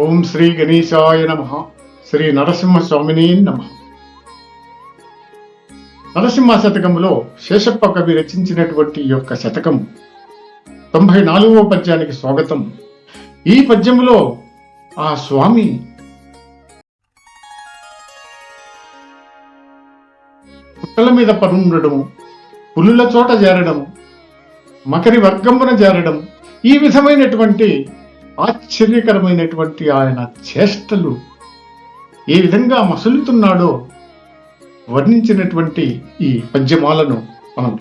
ఓం శ్రీ గణేశాయ నమః. శ్రీ నరసింహస్వామిని నమః. నరసింహ శతకములో శేషప్ప కవి రచించినటువంటి ఈ యొక్క శతకం 94వ పద్యానికి స్వాగతం. ఈ పద్యములో ఆ స్వామి పుట్టల మీద పరుండడము, పులుల చోట చేరడం, మకరి వర్గంబున చేరడం, ఈ విధమైనటువంటి ఆశ్చర్యకరమైనటువంటి ఆయన చేష్టలు ఏ విధంగా మసులుతున్నాడో వర్ణించినటువంటి ఈ పద్యమాలను మనం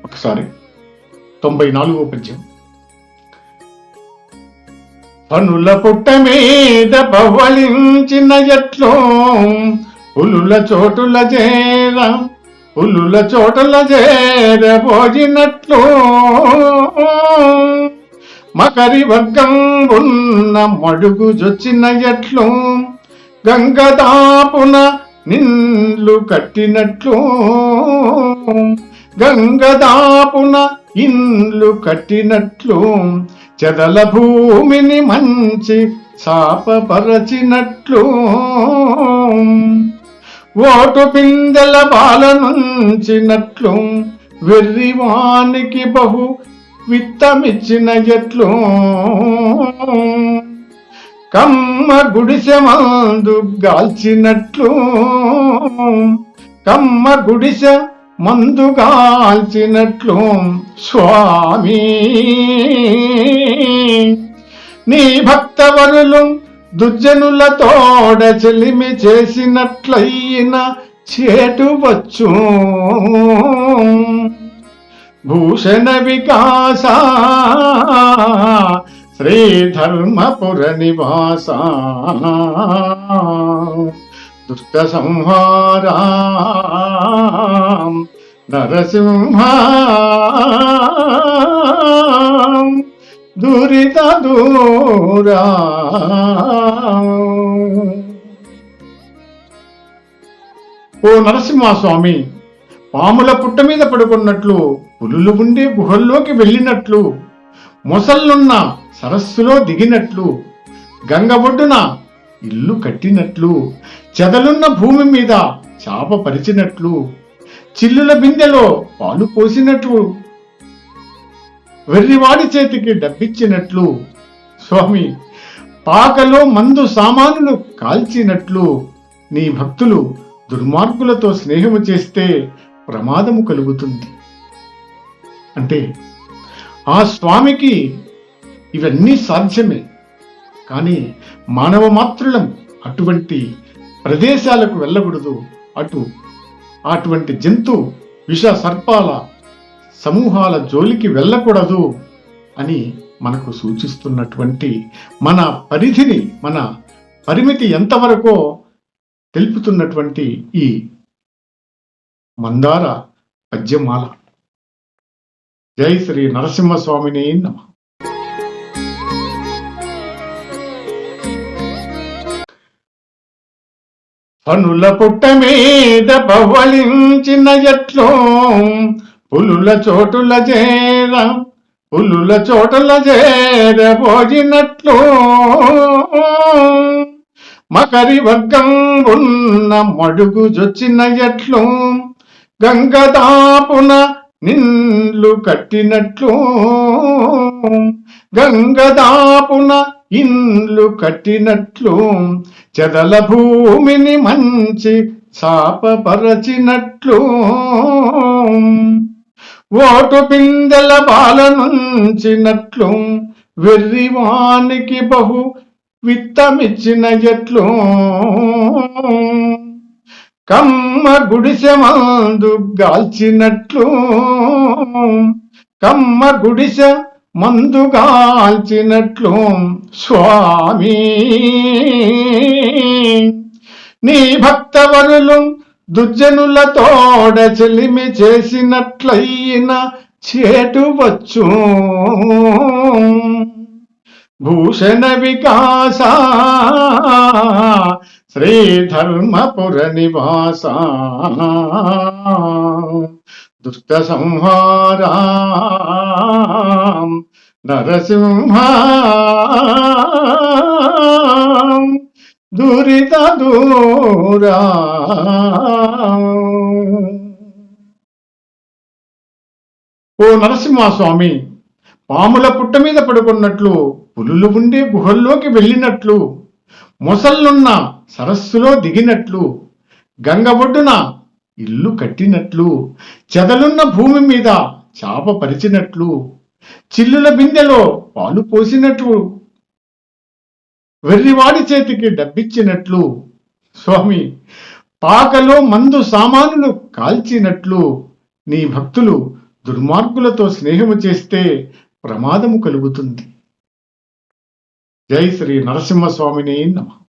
ఒకసారి 94వ పద్యం. పనుల పుట్ట మీద పవ్వళించిన ఎట్లో పులుల చోటుల చేరబోజినట్లు మకరి వర్గం ఉన్న మడుగు జొచ్చిన ఎట్లు గంగదాపున నిన్లు కట్టినట్లు ఇండ్లు కట్టినట్లు చెదల భూమిని మంచి చాపపరచినట్లు ఓటు పిందెల బాలనుంచినట్లు వెర్రివానికి బహు విత్తమిచ్చిన ఎట్లు కమ్మ గుడిసె మందు గాల్చినట్లు స్వామి నీ భక్తవరులు దుర్జనుల తోడ చెలిమి చేసినట్లయిన చేటు వచ్చు భూషణ వికాస శ్రీధర్మపుర నివాస దుష్ట సంహారా నరసింహ దురిత దూరా. ఓ నరసింహస్వామి, పాముల పుట్ట మీద పడుకున్నట్లు, పులులు ఉండే గుహల్లోకి వెళ్ళినట్లు, మొసళ్ళున్న సరస్సులో దిగినట్లు, గంగ ఒడ్డున ఇల్లు కట్టినట్లు, చెదలున్న భూమి మీద చాప పరిచినట్లు, చిల్లుల బిందెలో పాలు పోసినట్లు, వెర్రివాడి చేతికి డబ్బిచ్చినట్లు, స్వామి పాకలో మందు సామానులు కాల్చినట్లు, నీ భక్తులు దుర్మార్గులతో స్నేహము చేస్తే ప్రమాదము కలుగుతుంది. అంటే ఆ స్వామికి ఇవన్నీ సాధ్యమే, కానీ మానవ మాత్రులం అటువంటి ప్రదేశాలకు వెళ్ళకూడదు, అటువంటి జంతు విష సర్పాల సమూహాల జోలికి వెళ్ళకూడదు అని మనకు సూచిస్తున్నటువంటి మన పరిధిని, మన పరిమితి ఎంతవరకో తెలుపుతున్నటువంటి ఈ మందార పద్యమాల. జై శ్రీ నరసింహస్వామిని నమః. పనుల పుట్ట మీద పవ్వళించిన ఎట్లో పులుల చోటుల చేరబోజినట్లు మకరి వర్గం ఉన్న మడుగు జొచ్చిన ఎట్లు గంగదాపున నిన్లు కట్టినట్లు ఇండ్లు కట్టినట్లు చెదల భూమిని మంచి చాపపరచినట్లు ఓటు పిందెల బాలనుంచినట్లు వెర్రివానికి బహు విత్తమిచ్చిన ఎట్లు కమ్మ గుడిసె మందు గాల్చినట్లు స్వామి నీ భక్తవరులు దుర్జనుల తోడ చెలిమి చేసినట్లయిన చేటు వచ్చు భూషణ వికాస శ్రీధర్మపుర నివాస దుష్ట సంహారా నరసింహ దురిత దూరా. ఓ నరసింహస్వామి, పాముల పుట్ట మీద పడుకున్నట్లు, పులులు ఉండే గుహల్లోకి వెళ్ళినట్లు, మొసళ్ళున్న సరస్సులో దిగినట్లు, గంగ ఒడ్డున ఇల్లు కట్టినట్లు, చెదలున్న భూమి మీద చాప పరిచినట్లు, చిల్లుల బిందెలో పాలు పోసినట్లు, వెర్రివాడి చేతికి డబ్బిచ్చినట్లు, స్వామి పాకలో మందు సామానులు కాల్చినట్లు, నీ భక్తులు దుర్మార్గులతో స్నేహము చేస్తే ప్రమాదము కలుగుతుంది. జై శ్రీ నరసింహస్వామిని నమః.